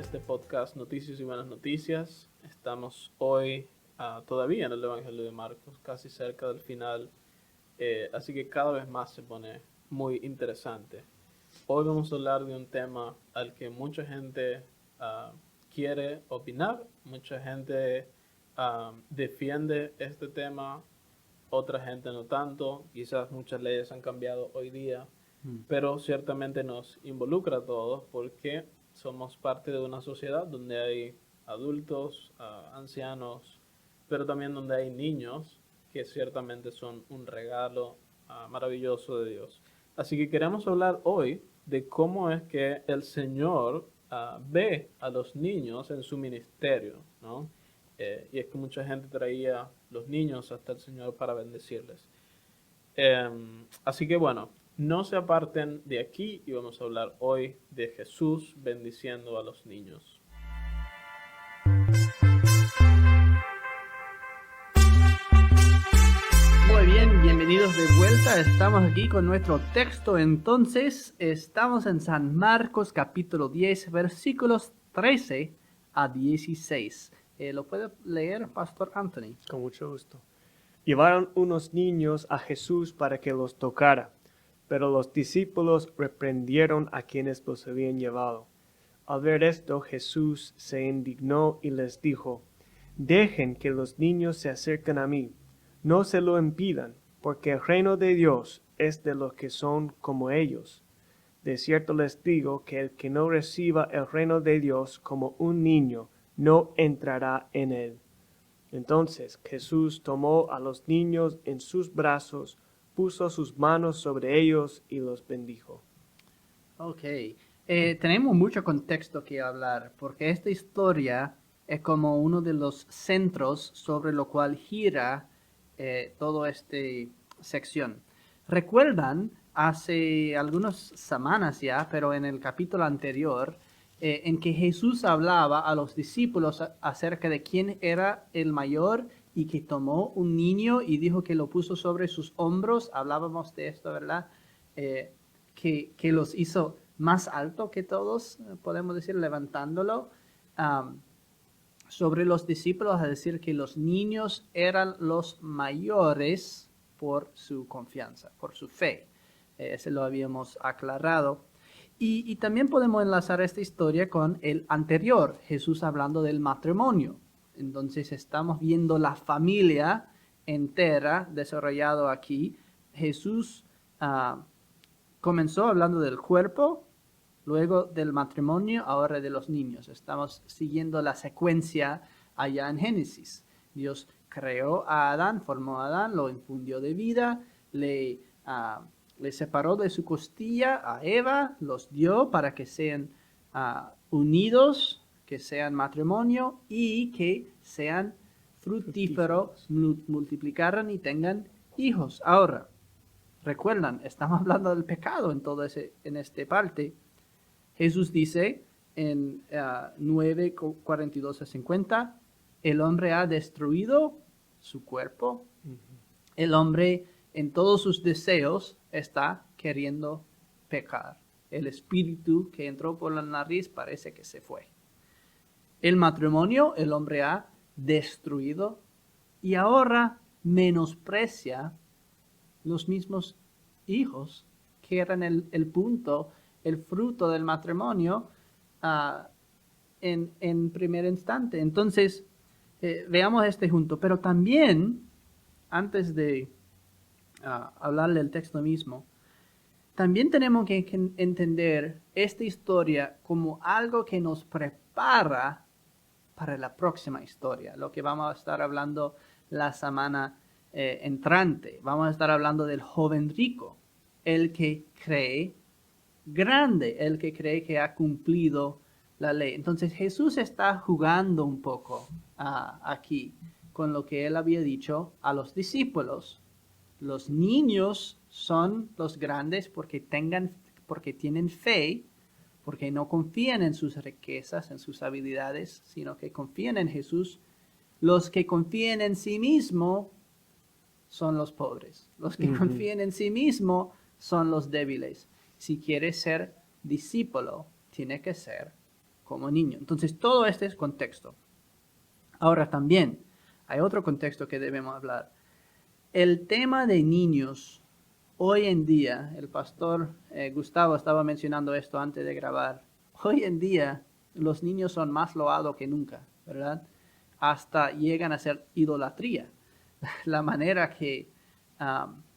este podcast Noticias y Buenas Noticias. Estamos hoy todavía en el Evangelio de Marcos, casi cerca del final, así que cada vez más se pone muy interesante. Hoy vamos a hablar de un tema al que mucha gente quiere opinar, mucha gente defiende este tema, otra gente no tanto, quizás muchas leyes han cambiado hoy día, pero ciertamente nos involucra a todos porque somos parte de una sociedad donde hay adultos, ancianos, pero también donde hay niños que ciertamente son un regalo maravilloso de Dios. Así que queremos hablar hoy de cómo es que el Señor ve a los niños en su ministerio, ¿no? Y es que mucha gente traía los niños hasta el Señor para bendecirles. Así que bueno, no se aparten de aquí y vamos a hablar hoy de Jesús bendiciendo a los niños. Muy bien, bienvenidos de vuelta. Estamos aquí con nuestro texto. Entonces, estamos en San Marcos capítulo 10, versículos 13 a 16. ¿Lo puede leer, Pastor Anthony? Con mucho gusto. Llevaron unos niños a Jesús para que los tocara, pero los discípulos reprendieron a quienes los habían llevado. Al ver esto, Jesús se indignó y les dijo: «Dejen que los niños se acerquen a mí, no se lo impidan, porque el reino de Dios es de los que son como ellos. De cierto les digo que el que no reciba el reino de Dios como un niño, no entrará en él». Entonces Jesús tomó a los niños en sus brazos, puso sus manos sobre ellos y los bendijo. Ok, tenemos mucho contexto que hablar, porque esta historia es como uno de los centros sobre lo cual gira toda esta sección. ¿Recuerdan hace algunas semanas ya, pero en el capítulo anterior, en que Jesús hablaba a los discípulos acerca de quién era el mayor y que tomó un niño y dijo que lo puso sobre sus hombros? Hablábamos de esto, ¿verdad? Que los hizo más alto que todos, podemos decir, levantándolo sobre los discípulos, a decir que los niños eran los mayores por su confianza, por su fe. Ese lo habíamos aclarado. Y también podemos enlazar esta historia con el anterior, Jesús hablando del matrimonio. Entonces estamos viendo la familia entera desarrollado aquí. Jesús comenzó hablando del cuerpo, luego del matrimonio, ahora de los niños. Estamos siguiendo la secuencia allá en Génesis. Dios creó a Adán, formó a Adán, lo infundió de vida, le separó de su costilla a Eva, los dio para que sean unidos, que sean matrimonio y que sean fructíferos, multiplicaran y tengan hijos. Ahora, recuerdan, estamos hablando del pecado en esta parte. Jesús dice en 9, 42 a 50, el hombre ha destruido su cuerpo. El hombre en todos sus deseos está queriendo pecar. El espíritu que entró por la nariz parece que se fue. El matrimonio, el hombre ha destruido y ahora menosprecia los mismos hijos que eran el punto, el fruto del matrimonio en primer instante. Entonces, veamos este junto. Pero también, antes de hablar del texto mismo, también tenemos que entender esta historia como algo que nos prepara para la próxima historia, lo que vamos a estar hablando la semana entrante. Vamos a estar hablando del joven rico, el que cree grande, el que cree que ha cumplido la ley. Entonces Jesús está jugando un poco aquí con lo que él había dicho a los discípulos. Los niños son los grandes porque tienen fe, porque no confían en sus riquezas, en sus habilidades, sino que confían en Jesús. Los que confían en sí mismo son los pobres. Los que confían en sí mismo son los débiles. Si quieres ser discípulo, tiene que ser como niño. Entonces, todo este es contexto. Ahora también hay otro contexto que debemos hablar. El tema de niños, hoy en día, el pastor Gustavo estaba mencionando esto antes de grabar, hoy en día los niños son más loados que nunca, ¿verdad? Hasta llegan a ser idolatría. La manera que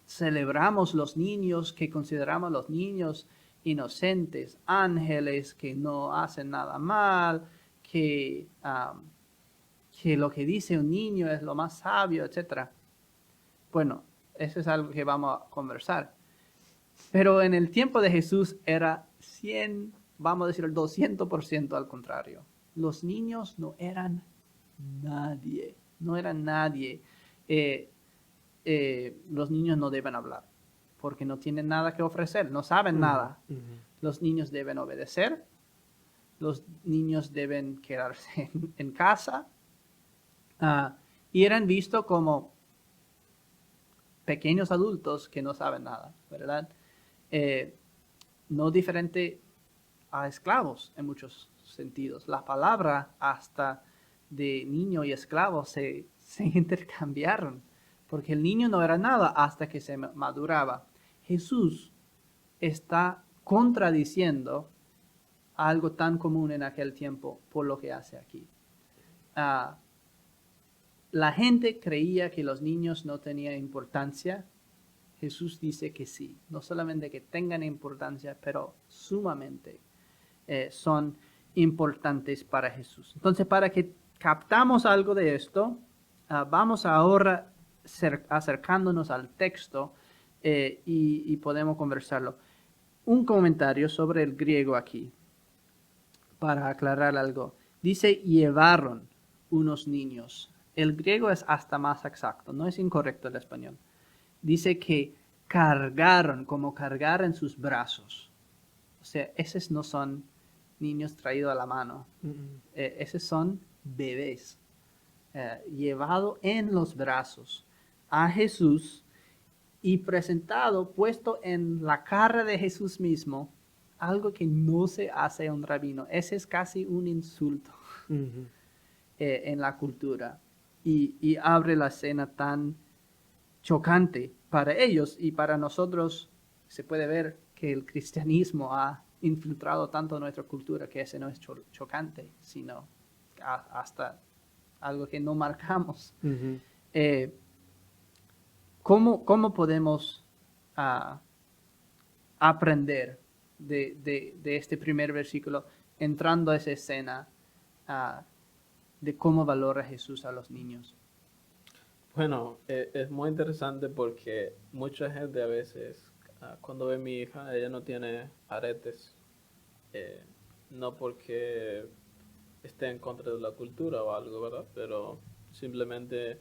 celebramos los niños, que consideramos los niños inocentes, ángeles que no hacen nada mal, que lo que dice un niño es lo más sabio, etc. Bueno, eso es algo que vamos a conversar. Pero en el tiempo de Jesús era 100, vamos a decir el 200% al contrario. Los niños no eran nadie, no eran nadie. Los niños no deben hablar porque no tienen nada que ofrecer, no saben nada. Los niños deben obedecer, los niños deben quedarse en casa y eran vistos como pequeños adultos que no saben nada, ¿verdad? No diferente a esclavos en muchos sentidos. La palabra hasta de niño y esclavo se intercambiaron, porque el niño no era nada hasta que se maduraba. Jesús está contradiciendo algo tan común en aquel tiempo por lo que hace aquí. La gente creía que los niños no tenían importancia. Jesús dice que sí, no solamente que tengan importancia, pero sumamente son importantes para Jesús. Entonces, para que captamos algo de esto, vamos ahora acercándonos al texto y podemos conversarlo. Un comentario sobre el griego aquí, para aclarar algo. Dice, llevaron unos niños. El griego es hasta más exacto, no es incorrecto el español. Dice que cargaron, como cargar en sus brazos. O sea, esos no son niños traídos a la mano. Esos son bebés. Llevado en los brazos a Jesús y presentado, puesto en la cara de Jesús mismo, algo que no se hace a un rabino. Ese es casi un insulto en la cultura. Y abre la escena tan chocante para ellos y para nosotros. Se puede ver que el cristianismo ha infiltrado tanto nuestra cultura que ese no es chocante, sino hasta algo que no marcamos. ¿Cómo podemos aprender de este primer versículo, entrando a esa escena de cómo valora Jesús a los niños? Bueno, es muy interesante porque mucha gente a veces, cuando ve a mi hija, ella no tiene aretes, no porque esté en contra de la cultura o algo, ¿verdad? Pero simplemente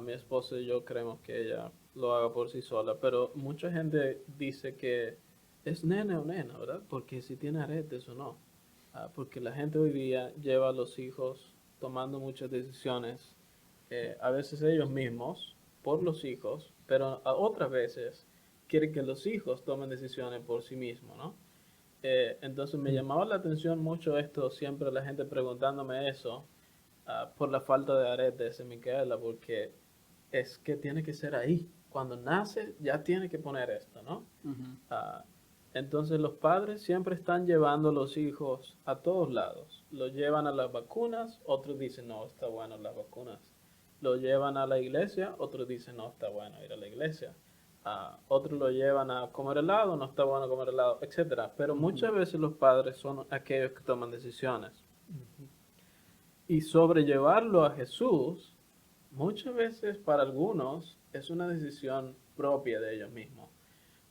mi esposa y yo creemos que ella lo haga por sí sola. Pero mucha gente dice que es nene o nena, ¿verdad? Porque si tiene aretes o no. Porque la gente hoy día lleva a los hijos tomando muchas decisiones, a veces ellos mismos, por los hijos, pero a otras veces quieren que los hijos tomen decisiones por sí mismos, ¿no? Entonces me llamaba la atención mucho esto, siempre la gente preguntándome eso, por la falta de aretes en Micaela, porque es que tiene que ser ahí. Cuando nace ya tiene que poner esto, ¿no? Entonces los padres siempre están llevando a los hijos a todos lados. Los llevan a las vacunas, otros dicen, no, está bueno las vacunas. Lo llevan a la iglesia, otros dicen, no, está bueno ir a la iglesia. Otros lo llevan a comer helado, no está bueno comer helado, etc. Pero muchas veces los padres son aquellos que toman decisiones. Y sobrellevarlo a Jesús, muchas veces para algunos es una decisión propia de ellos mismos.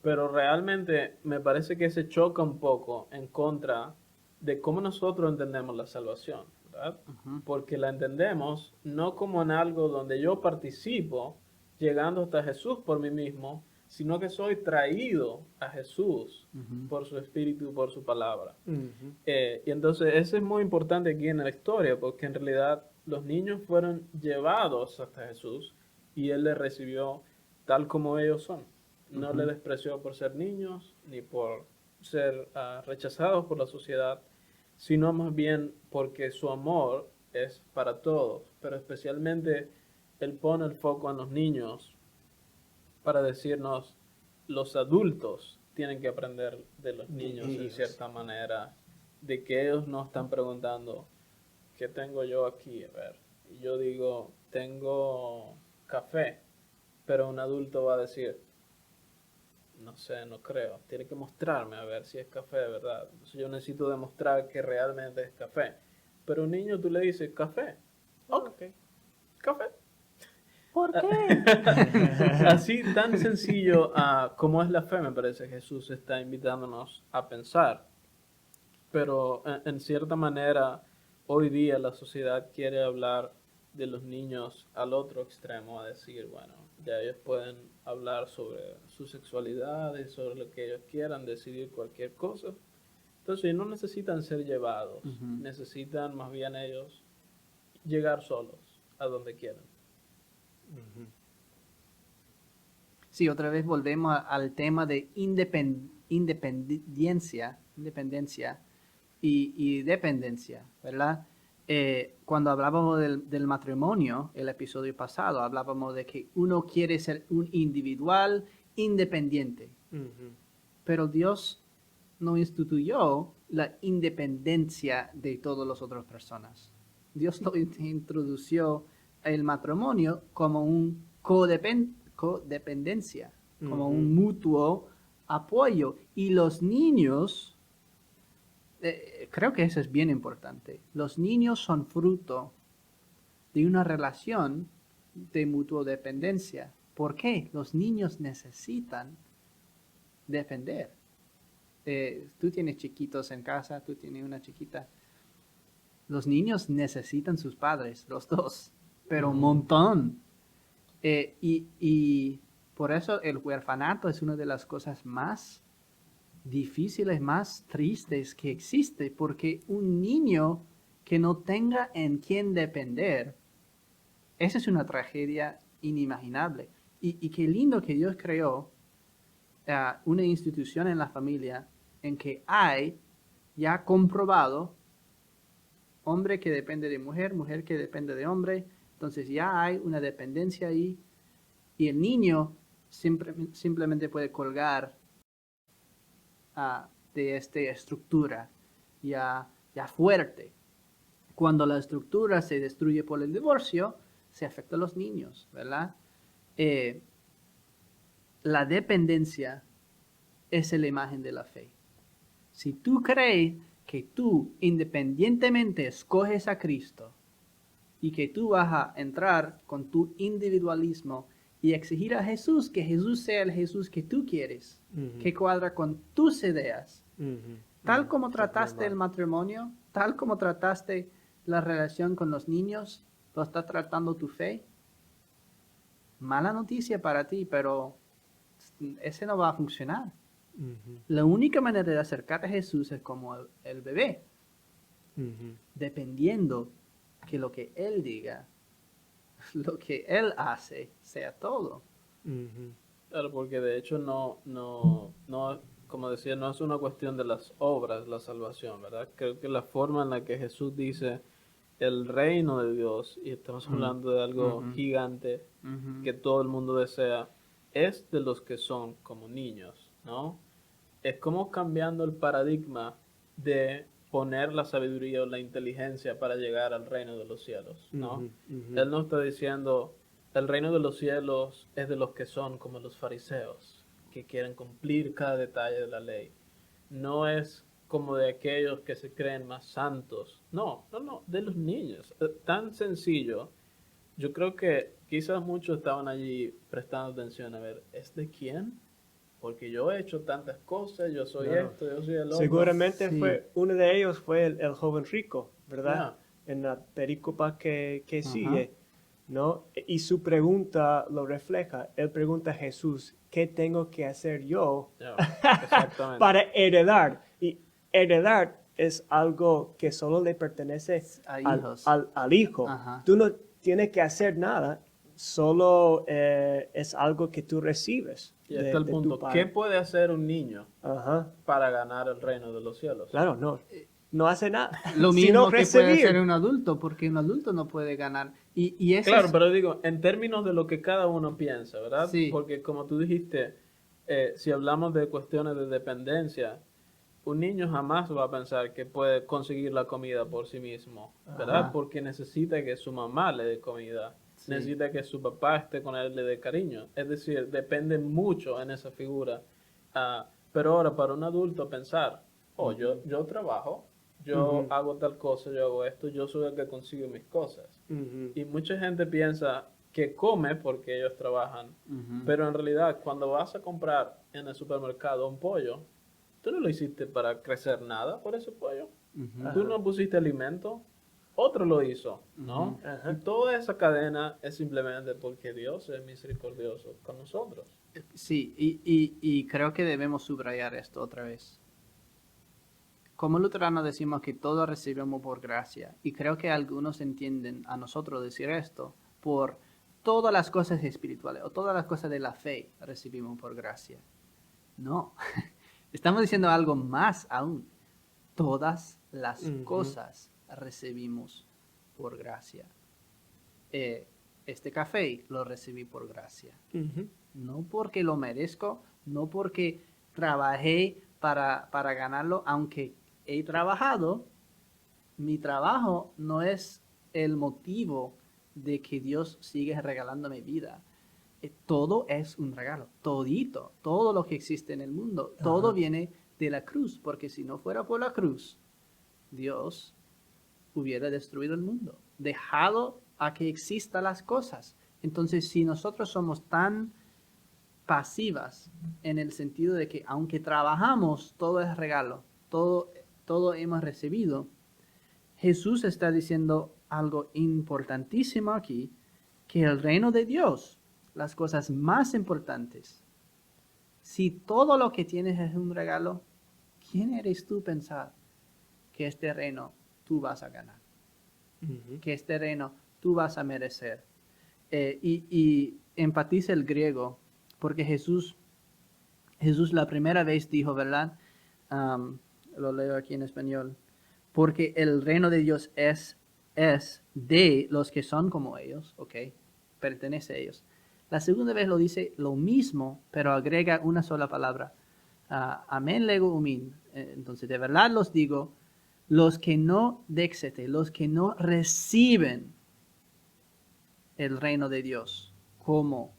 Pero realmente me parece que se choca un poco en contra de cómo nosotros entendemos la salvación, ¿verdad? Porque la entendemos no como en algo donde yo participo llegando hasta Jesús por mí mismo, sino que soy traído a Jesús por su Espíritu, por su palabra. Y entonces eso es muy importante aquí en la historia, porque en realidad los niños fueron llevados hasta Jesús y Él les recibió tal como ellos son. No le despreció por ser niños, ni por ser rechazados por la sociedad, sino más bien porque su amor es para todos, pero especialmente Él pone el foco en los niños para decirnos, los adultos tienen que aprender de los niños en ellos. cierta manera, de que ellos no están preguntando, ¿qué tengo yo aquí? A ver, y yo digo, tengo café, pero un adulto va a decir, no sé, no creo, tiene que mostrarme a ver si es café de verdad. Entonces yo necesito demostrar que realmente es café. Pero un niño tú le dices, café, ok, café. ¿Por qué? Así tan sencillo como es la fe, me parece Jesús está invitándonos a pensar. Pero en cierta manera, hoy día la sociedad quiere hablar de los niños al otro extremo, a decir, bueno, ya ellos pueden hablar sobre su sexualidad y sobre lo que ellos quieran, decidir cualquier cosa. Entonces no necesitan ser llevados, necesitan más bien ellos llegar solos a donde quieran. Sí, otra vez volvemos al tema de independencia y dependencia, ¿verdad? Cuando hablábamos del matrimonio, el episodio pasado, hablábamos de que uno quiere ser un individual independiente, pero Dios no instituyó la independencia de todas las otras personas. Dios lo introdució el matrimonio como un codependencia, como un mutuo apoyo. Y los niños, creo que eso es bien importante, los niños son fruto de una relación de mutua dependencia. ¿Por qué? Los niños necesitan defender. Tú tienes chiquitos en casa, tú tienes una chiquita. Los niños necesitan sus padres, los dos, pero un montón. Y por eso el huerfanato es una de las cosas más difíciles, más tristes que existe, porque un niño que no tenga en quién depender, esa es una tragedia inimaginable. Y qué lindo que Dios creó una institución en la familia en que hay ya comprobado hombre que depende de mujer, mujer que depende de hombre, entonces ya hay una dependencia ahí y el niño simplemente puede colgar de esta estructura ya fuerte. Cuando la estructura se destruye por el divorcio, se afecta a los niños, ¿verdad? La dependencia es la imagen de la fe. Si tú crees que tú independientemente escoges a Cristo y que tú vas a entrar con tu individualismo y exigir a Jesús que Jesús sea el Jesús que tú quieres, que cuadra con tus ideas, tal como trataste el matrimonio, tal como trataste la relación con los niños, lo está tratando tu fe. Mala noticia para ti, pero ese no va a funcionar. La única manera de acercarte a Jesús es como el bebé, dependiendo que lo que Él diga, lo que Él hace, sea todo. Claro, porque de hecho no, como decía, no es una cuestión de las obras la salvación, ¿verdad? Creo que la forma en la que Jesús dice el reino de Dios, y estamos hablando de algo gigante que todo el mundo desea, es de los que son como niños, ¿no? Es como cambiando el paradigma de poner la sabiduría o la inteligencia para llegar al reino de los cielos, ¿no? Él no está diciendo, el reino de los cielos es de los que son como los fariseos, que quieren cumplir cada detalle de la ley. No es como de aquellos que se creen más santos. No, de los niños. Tan sencillo. Yo creo que quizás muchos estaban allí prestando atención a ver, ¿es de quién? Porque yo he hecho tantas cosas, yo soy esto, yo soy el otro. Seguramente Sí. uno de ellos fue el joven rico, ¿verdad? Yeah. En la perícopa que sigue, ¿no? Y su pregunta lo refleja. Él pregunta a Jesús, ¿qué tengo que hacer yo Yeah, exactamente. para heredar? Y heredar es algo que solo le pertenece A al, hijos. al hijo. Ajá. Tú no tienes que hacer nada, solo es algo que tú recibes. Y está el de punto. tu padre. ¿Qué puede hacer un niño Ajá. para ganar el reino de los cielos? Claro, no. no hace nada. Lo mismo sino que puede recibir. hacer un adulto, porque un adulto no puede ganar. Y ese Claro, es- pero digo, en términos de lo que cada uno piensa, ¿verdad? Sí. Porque como tú dijiste, si hablamos de cuestiones de dependencia, un niño jamás va a pensar que puede conseguir la comida por sí mismo, ¿verdad? Ajá. Porque necesita que su mamá le dé comida, Sí. necesita que su papá esté con él, le dé cariño. Es decir, depende mucho en esa figura. Pero ahora, para un adulto pensar, oh, yo trabajo, yo Ujú. hago tal cosa, yo hago esto, yo soy el que consigue mis cosas. Ujú. Y mucha gente piensa que come porque ellos trabajan, Ujú. pero en realidad cuando vas a comprar en el supermercado un pollo, tú no lo hiciste para crecer nada por ese pollo. Ujú. Tú no pusiste alimento, otro lo hizo, ¿no? Ujú. Ajá. Y toda esa cadena es simplemente porque Dios es misericordioso con nosotros. Sí, y creo que debemos subrayar esto otra vez. Como luteranos decimos que todo recibimos por gracia, y creo que algunos entienden a nosotros decir esto por todas las cosas espirituales o todas las cosas de la fe recibimos por gracia. No, estamos diciendo algo más aún. Todas las Ujú. cosas recibimos por gracia. Este café lo recibí por gracia. Ujú. No porque lo merezco, no porque trabajé para ganarlo, aunque he trabajado, mi trabajo no es el motivo de que Dios sigue regalándome vida. Todo es un regalo, todito, todo lo que existe en el mundo, todo Ajá. viene de la cruz, porque si no fuera por la cruz, Dios hubiera destruido el mundo, dejado a que existan las cosas. Entonces, si nosotros somos tan pasivas en el sentido de que aunque trabajamos, todo es regalo, todo hemos recibido, Jesús está diciendo algo importantísimo aquí, que el reino de Dios, las cosas más importantes, si todo lo que tienes es un regalo, ¿quién eres tú pensar que este reino tú vas a ganar? Ujú. Que este reino tú vas a merecer. Y enfatiza el griego, porque Jesús la primera vez dijo, ¿verdad? Lo leo aquí en español. Porque el reino de Dios es de los que son como ellos, ¿ok? Pertenece a ellos. La segunda vez lo dice lo mismo, pero agrega una sola palabra. Amén lego umin. Entonces, de verdad los digo, los que no déxete, los que no reciben el reino de Dios como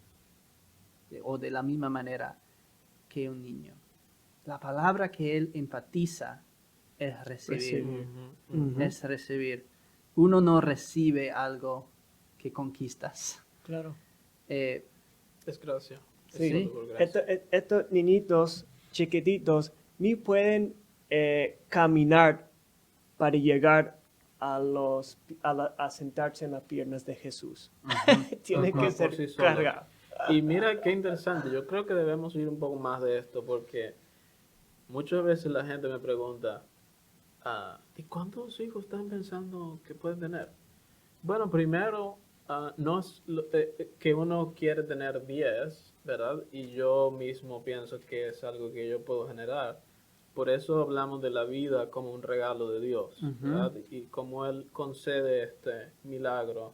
o de la misma manera que un niño. La palabra que él enfatiza es recibir. Recibir. Ujú. Ujú. Es recibir. Uno no recibe algo que conquistas. Claro. Eh, Es gracia. Es Sí. solo por gracia. Estos niñitos chiquititos ni pueden caminar para llegar a sentarse en las piernas de Jesús. Tiene Ajá, que por ser sí solos. cargado. Y mira qué interesante, yo creo que debemos ir un poco más de esto porque muchas veces la gente me pregunta, ¿y cuántos hijos están pensando que pueden tener? Bueno, primero, no es que uno quiere tener 10, ¿verdad? Y yo mismo pienso que es algo que yo puedo generar. Por eso hablamos de la vida como un regalo de Dios, ¿verdad? Y como Él concede este milagro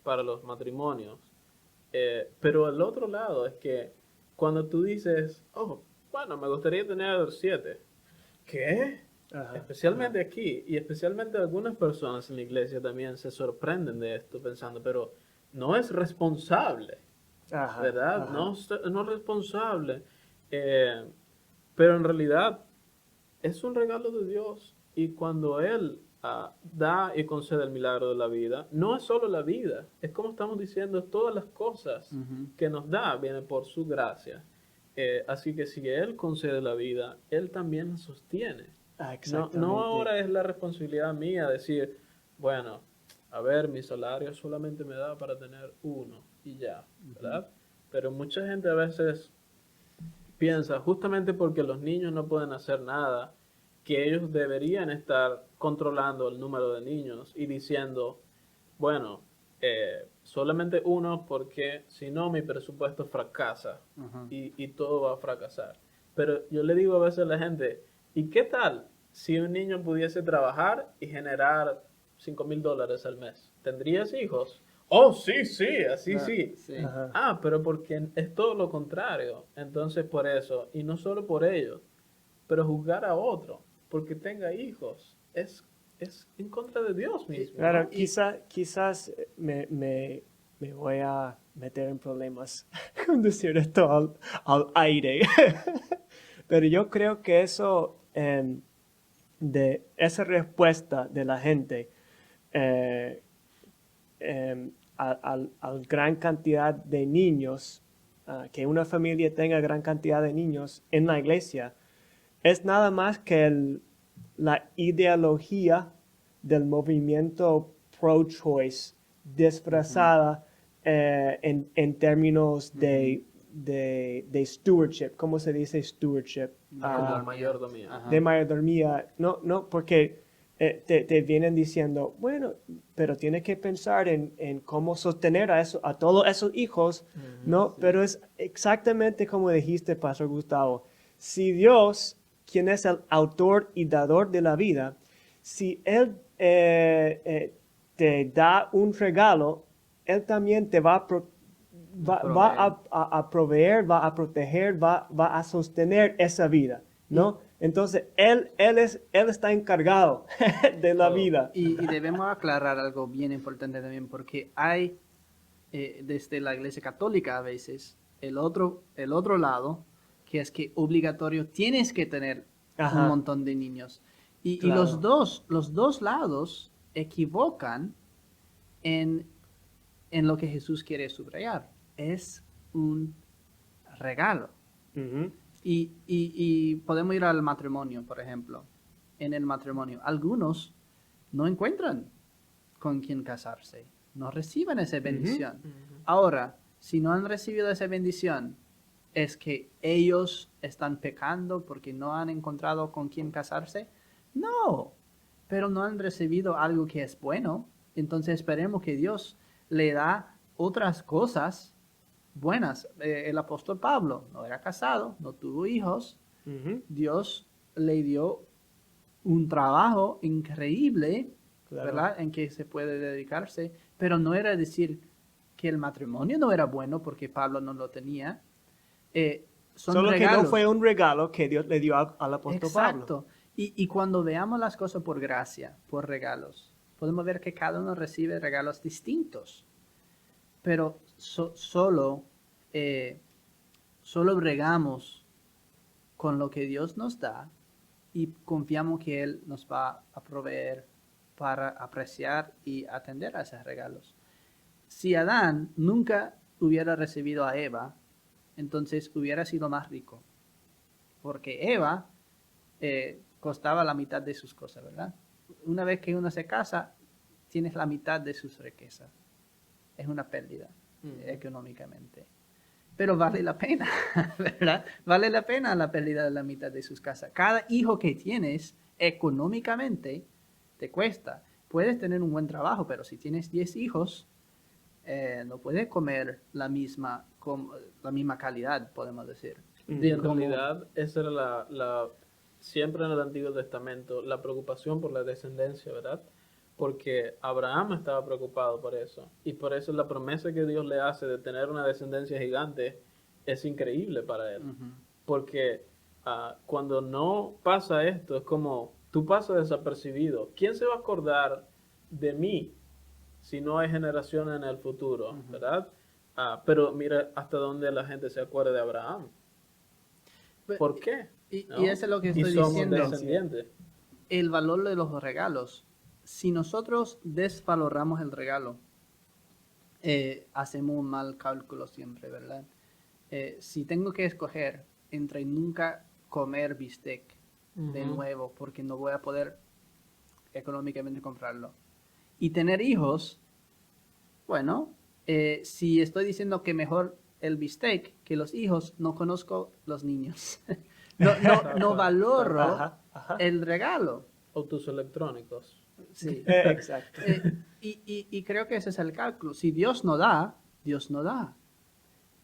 para los matrimonios. Pero el otro lado es que cuando tú dices, oh, bueno, me gustaría tener 7. ¿Qué? Ajá. Especialmente aquí, y especialmente algunas personas en la iglesia también se sorprenden de esto pensando, pero no es responsable, Ajá. ¿verdad? Ajá. No, no es responsable. Eh, pero en realidad es un regalo de Dios y cuando Él da y concede el milagro de la vida, no es solo la vida, es como estamos diciendo, todas las cosas que nos da vienen por su gracia. Así que si Él concede la vida, Él también la sostiene. No, Exactamente. no ahora es la responsabilidad mía decir, bueno, a ver, mi salario solamente me da para tener uno y ya, ¿verdad? Pero mucha gente a veces piensa, justamente porque los niños no pueden hacer nada, que ellos deberían estar controlando el número de niños y diciendo, bueno, solamente uno porque si no mi presupuesto fracasa y todo va a fracasar. Pero yo le digo a veces a la gente, ¿y qué tal si un niño pudiese trabajar y generar $5,000 al mes, ¿tendrías hijos? Oh, sí, sí, así sí. Sí. Ajá. Ah, pero porque es todo lo contrario. Entonces, por eso, y no solo por ello, pero juzgar a otro porque tenga hijos es en contra de Dios mismo. Claro, ¿no? quizás me voy a meter en problemas con decir esto al aire. Pero yo creo que eso, de esa respuesta de la gente eh, al gran cantidad de niños, que una familia tenga gran cantidad de niños en la iglesia, es nada más que la ideología del movimiento pro-choice disfrazada en términos de stewardship. ¿Cómo se dice stewardship? Como mayordomía. Ajá. De mayordomía. No, porque te vienen diciendo, bueno, pero tienes que pensar en cómo sostener a todos esos hijos, ¿no? Pero es exactamente como dijiste, Pastor Gustavo. Si Dios, quien es el autor y dador de la vida, si Él te da un regalo, Él también te va a a proveer, va a proteger, va a sostener esa vida, ¿no? Entonces, él está encargado de la vida. Y debemos aclarar algo bien importante también, porque hay desde la Iglesia Católica a veces el otro lado, que es que obligatorio tienes que tener Ajá. un montón de niños. Y Claro. los dos lados equivocan en lo que Jesús quiere subrayar. Es un regalo. Ujú. Y podemos ir al matrimonio, por ejemplo. En el matrimonio, algunos no encuentran con quién casarse, no reciben esa bendición. Ahora, si no han recibido esa bendición, ¿es que ellos están pecando porque no han encontrado con quién casarse? No, pero no han recibido algo que es bueno. Entonces esperemos que Dios le da otras cosas buenas. El apóstol Pablo no era casado, no tuvo hijos. Ujú. Dios le dio un trabajo increíble, Claro. ¿verdad? En que se puede dedicarse, pero no era decir que el matrimonio no era bueno porque Pablo no lo tenía. Son Solo regalos. que no fue un regalo que Dios le dio al apóstol Pablo. Exacto. Y cuando veamos las cosas por gracia, por regalos, podemos ver que cada uno recibe regalos distintos. Pero solo bregamos con lo que Dios nos da y confiamos que Él nos va a proveer para apreciar y atender a esos regalos. Si Adán nunca hubiera recibido a Eva, entonces hubiera sido más rico. Porque Eva costaba la mitad de sus cosas, ¿verdad? Una vez que uno se casa, tienes la mitad de sus riquezas. Es una pérdida económicamente. Pero vale la pena, ¿verdad? Vale la pena la pérdida de la mitad de sus casas. Cada hijo que tienes económicamente te cuesta. Puedes tener un buen trabajo, pero si tienes 10 hijos, no puedes comer la misma calidad, podemos decir. Y en realidad, esa era siempre en el Antiguo Testamento, la preocupación por la descendencia, ¿verdad? Porque Abraham estaba preocupado por eso. Y por eso la promesa que Dios le hace de tener una descendencia gigante es increíble para él. Porque cuando no pasa esto, es como tú pasas desapercibido. ¿Quién se va a acordar de mí si no hay generaciones en el futuro, verdad? Pero mira hasta dónde la gente se acuerda de Abraham. ¿Por qué? ¿No? Y eso es lo que estoy y somos diciendo. descendientes. El valor de los regalos. Si nosotros desvaloramos el regalo, hacemos un mal cálculo siempre, ¿verdad? Si tengo que escoger entre nunca comer bistec de nuevo, porque no voy a poder económicamente comprarlo, y tener hijos, bueno, si estoy diciendo que mejor el bistec que los hijos, no conozco los niños. no valoro Ajá. el regalo. Autos electrónicos. Sí. Exacto. Y creo que ese es el cálculo. Si Dios no da, Dios no da.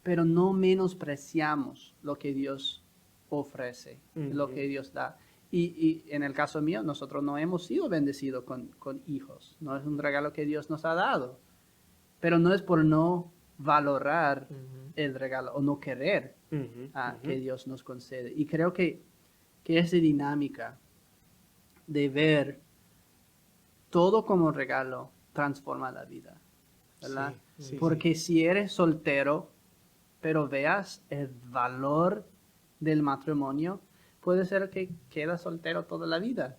Pero no menospreciamos lo que Dios ofrece, lo que Dios da. Y en el caso mío, nosotros no hemos sido bendecidos con hijos. No es un regalo que Dios nos ha dado. Pero no es por no valorar Ujú. el regalo o no querer Ujú, que ujú. Dios nos concede. Y creo que esa dinámica de ver todo como regalo transforma la vida, ¿verdad? Sí, sí, Porque si eres soltero, pero veas el valor del matrimonio, puede ser que quedas soltero toda la vida,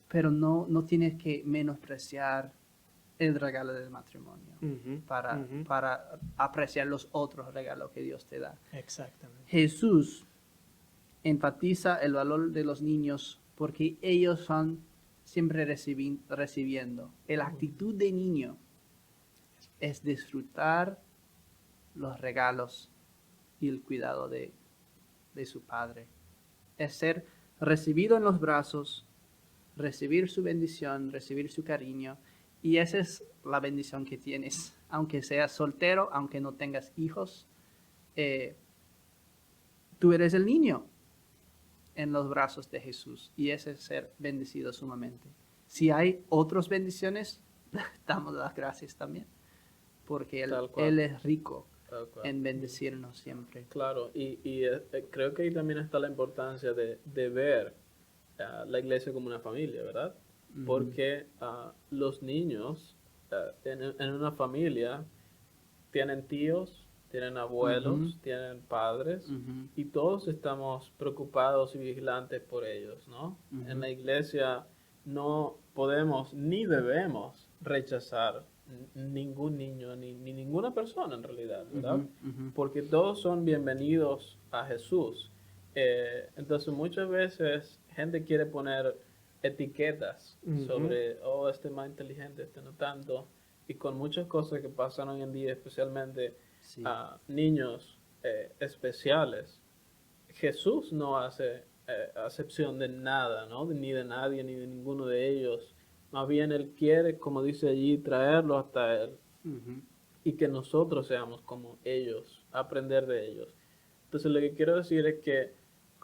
pero no tienes que menospreciar el regalo del matrimonio Ujú, ujú. para apreciar los otros regalos que Dios te da. Exactamente. Jesús enfatiza el valor de los niños porque ellos son siempre recibiendo. La actitud de niño es disfrutar los regalos y el cuidado de su padre. Es ser recibido en los brazos, recibir su bendición, recibir su cariño. Y esa es la bendición que tienes. Aunque seas soltero, aunque no tengas hijos, eh, tú eres el niño en los brazos de Jesús. Y ese es ser bendecido sumamente. Si hay otras bendiciones, damos las gracias también. Porque Tal cual. Él es rico Tal cual. en bendecirnos siempre. Claro, creo que ahí también está la importancia de ver la iglesia como una familia, ¿verdad? Porque los niños en una familia tienen tíos, tienen abuelos, Ujú. tienen padres, Ujú. y todos estamos preocupados y vigilantes por ellos, ¿no? En Ujú. la iglesia no podemos ni debemos rechazar ningún niño ni ninguna persona en realidad, ¿verdad? Ujú. Ujú. Porque todos son bienvenidos a Jesús. Entonces muchas veces gente quiere poner etiquetas Ujú. sobre, oh, este es más inteligente, este no tanto, y con muchas cosas que pasan hoy en día, especialmente Sí. a niños especiales. Jesús no hace acepción de nada, ¿no? Ni de nadie, ni de ninguno de ellos. Más bien Él quiere, como dice allí, traerlo hasta Él Ujú. y que nosotros seamos como ellos, aprender de ellos. Entonces lo que quiero decir es que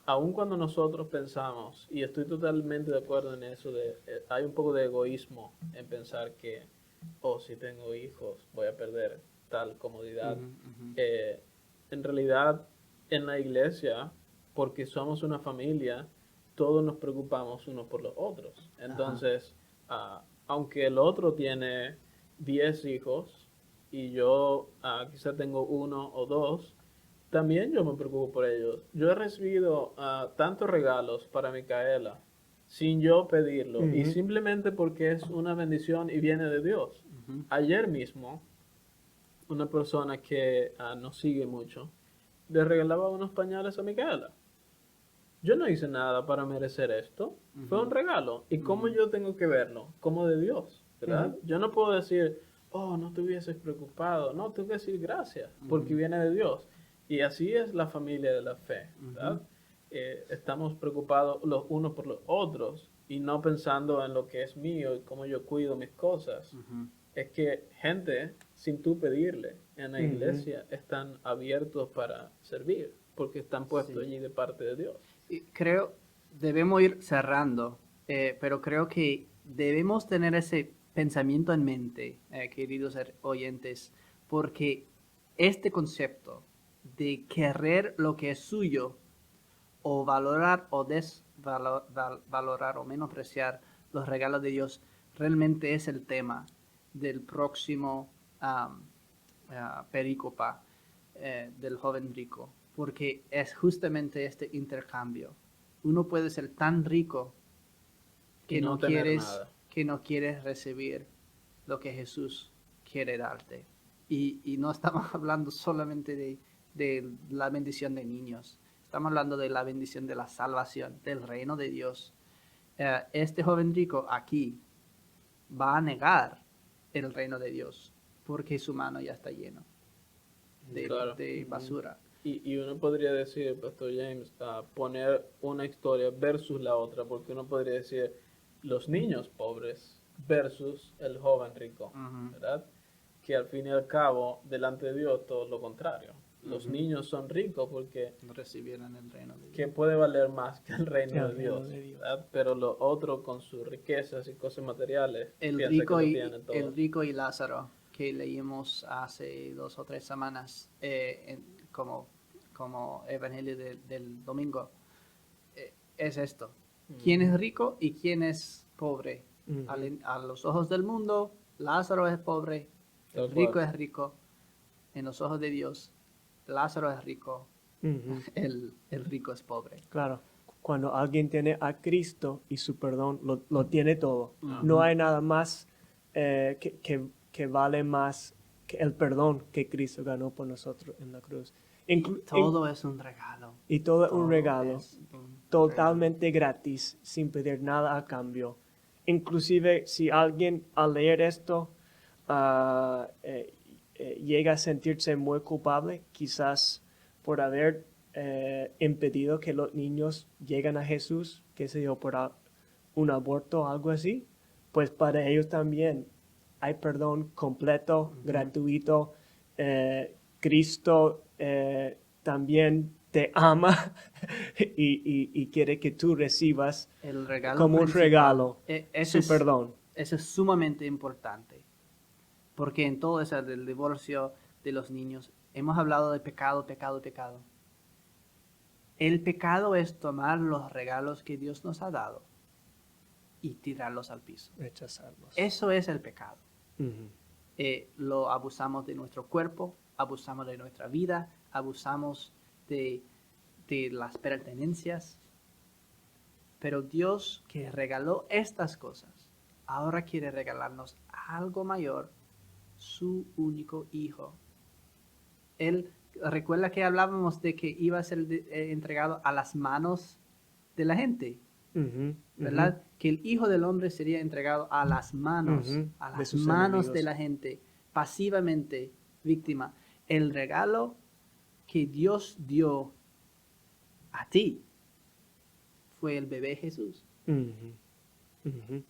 aun cuando nosotros pensamos, y estoy totalmente de acuerdo en eso, hay un poco de egoísmo en pensar que, oh, si tengo hijos voy a perder tal comodidad. Ujú. Ujú. Eh, en realidad, en la iglesia, porque somos una familia, todos nos preocupamos unos por los otros. Ajá. Entonces, aunque el otro tiene 10 hijos y yo quizá tengo uno o dos, también yo me preocupo por ellos. Yo he recibido tantos regalos para Micaela sin yo pedirlo y Ujú. simplemente porque es una bendición y viene de Dios. Ujú. Ayer mismo, una persona que nos sigue mucho le regalaba unos pañales a Micaela. Yo no hice nada para merecer esto. Fue un Ujú. regalo. ¿Y cómo Ujú. yo tengo que verlo? Como de Dios, ¿verdad? Ujú. Yo no puedo decir, oh, no te hubieses preocupado. No, tengo que decir gracias, porque Ujú. viene de Dios. Y así es la familia de la fe, Ujú. ¿verdad? Estamos preocupados los unos por los otros y no pensando en lo que es mío y cómo yo cuido mis cosas. Ujú. Es que gente, sin tú pedirle, en la Ujú. iglesia están abiertos para servir, porque están puestos Sí. allí de parte de Dios. Y creo, debemos ir cerrando, pero creo que debemos tener ese pensamiento en mente, queridos oyentes, porque este concepto de querer lo que es suyo o valorar o desvalorar o menospreciar los regalos de Dios realmente es el tema del próximo perícopa del joven rico, porque es justamente este intercambio. Uno puede ser tan rico Y no tener nada. que no quieres recibir lo que Jesús quiere darte. Y no estamos hablando solamente de la bendición de niños, estamos hablando de la bendición de la salvación, del reino de Dios. Este joven rico aquí va a negar el reino de Dios porque su mano ya está lleno Claro. de basura. Y uno podría decir, Pastor James, poner una historia versus la otra, porque uno podría decir los niños pobres versus el joven rico, Ujú. ¿verdad? Que al fin y al cabo, delante de Dios, todo es lo contrario. los niños son ricos porque recibieran el reino de Dios. ¿qué puede valer más que el reino El de reino Dios? de Dios. ¿Verdad? Pero los otros con sus riquezas y cosas materiales El piensan rico, que lo y, tienen todo. el rico y Lázaro, que leímos hace 2 o 3 semanas como evangelio del domingo, es esto. ¿Quién es rico y quién es pobre? Ujú. A los ojos del mundo, Lázaro es pobre, el Tal rico cual. es rico. En los ojos de Dios, Lázaro es rico, Ujú. el rico es pobre. Claro, cuando alguien tiene a Cristo y su perdón, lo tiene todo. Ajá. No hay nada más que vale más que el perdón que Cristo ganó por nosotros en la cruz. Todo es un regalo. Y todo es Todo un regalo, es un totalmente gratis, sin pedir nada a cambio. Inclusive si alguien al leer esto llega a sentirse muy culpable, quizás por haber impedido que los niños lleguen a Jesús, qué sé yo, por un aborto o algo así, pues para ellos también hay perdón completo, gratuito. Cristo también te ama y quiere que tú recibas El regalo como un principal. regalo Eso su perdón. Eso es sumamente importante. Porque en todo eso del divorcio de los niños, hemos hablado de pecado, pecado, pecado. El pecado es tomar los regalos que Dios nos ha dado y tirarlos al piso. Rechazarlos. Eso es el pecado. Ujú. Lo abusamos de nuestro cuerpo, abusamos de nuestra vida, abusamos de las pertenencias. Pero Dios, que regaló estas cosas, ahora quiere regalarnos algo mayor, su único hijo. Él, recuerda que hablábamos de que iba a ser entregado a las manos de la gente, Ujú, ¿verdad? Que el Hijo del Hombre sería entregado a las manos, Ujú, a de las sus manos enemigos. de la gente, pasivamente víctima. El regalo que Dios dio a ti fue el bebé Jesús. ujú, ujú.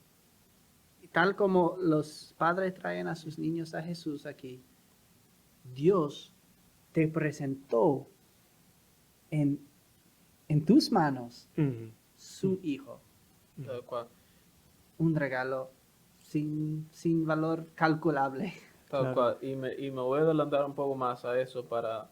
Y tal como los padres traen a sus niños a Jesús aquí, Dios te presentó en tus manos Ujú. su Hijo. Tal cual. Un regalo sin valor calculable. Tal Claro. cual. Y me voy a adelantar un poco más a eso para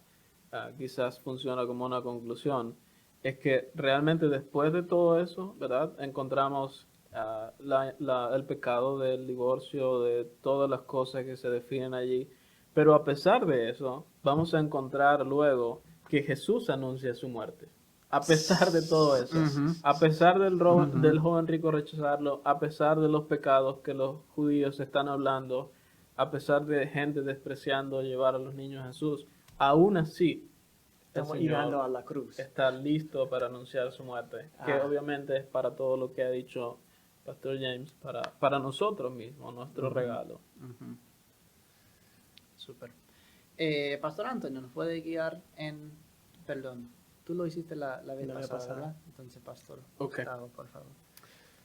quizás funciona como una conclusión. Es que realmente después de todo eso, ¿verdad? Encontramos el pecado del divorcio, de todas las cosas que se definen allí. Pero a pesar de eso, vamos a encontrar luego que Jesús anuncia su muerte. A pesar de todo eso, Ujú. a pesar Ujú. del joven rico rechazarlo, a pesar de los pecados que los judíos están hablando, a pesar de gente despreciando llevar a los niños a Jesús, aún así el Estamos Señor llegando a la cruz. está listo para anunciar su muerte, que obviamente es para todo lo que ha dicho Pastor James, para nosotros mismos, nuestro regalo. Ujú. Súper. Pastor Antonio, ¿nos puede guiar en... Perdón, tú lo hiciste la vez La vez pasada, pasada. ¿verdad? Entonces, Pastor Ok. Gustavo, por favor.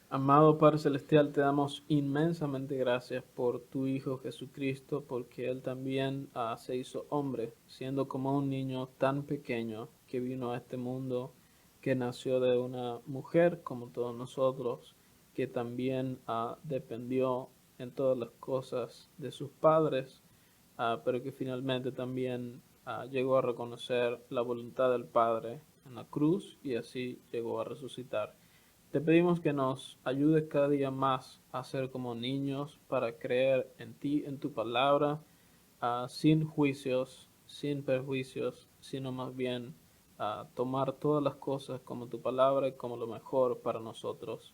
Amado Padre Celestial, te damos inmensamente gracias por tu Hijo Jesucristo, porque Él también se hizo hombre, siendo como un niño tan pequeño que vino a este mundo, que nació de una mujer como todos nosotros, que también dependió en todas las cosas de sus padres, pero que finalmente también llegó a reconocer la voluntad del Padre en la cruz y así llegó a resucitar. Te pedimos que nos ayudes cada día más a ser como niños para creer en ti, en tu palabra, sin juicios, sin perjuicios, sino más bien tomar todas las cosas como tu palabra y como lo mejor para nosotros.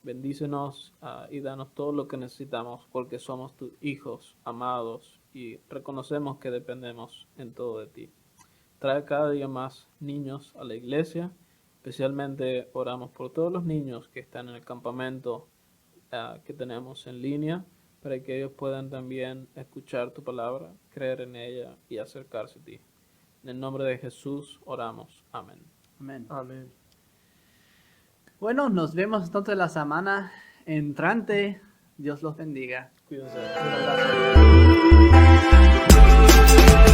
Bendícenos y danos todo lo que necesitamos porque somos tus hijos amados y reconocemos que dependemos en todo de ti. Trae cada día más niños a la iglesia. Especialmente oramos por todos los niños que están en el campamento que tenemos en línea, para que ellos puedan también escuchar tu palabra, creer en ella y acercarse a ti. En el nombre de Jesús oramos. Amén. Amén. Amén. Bueno, nos vemos entonces la semana entrante. Dios los bendiga. Cuídense. Muchas gracias.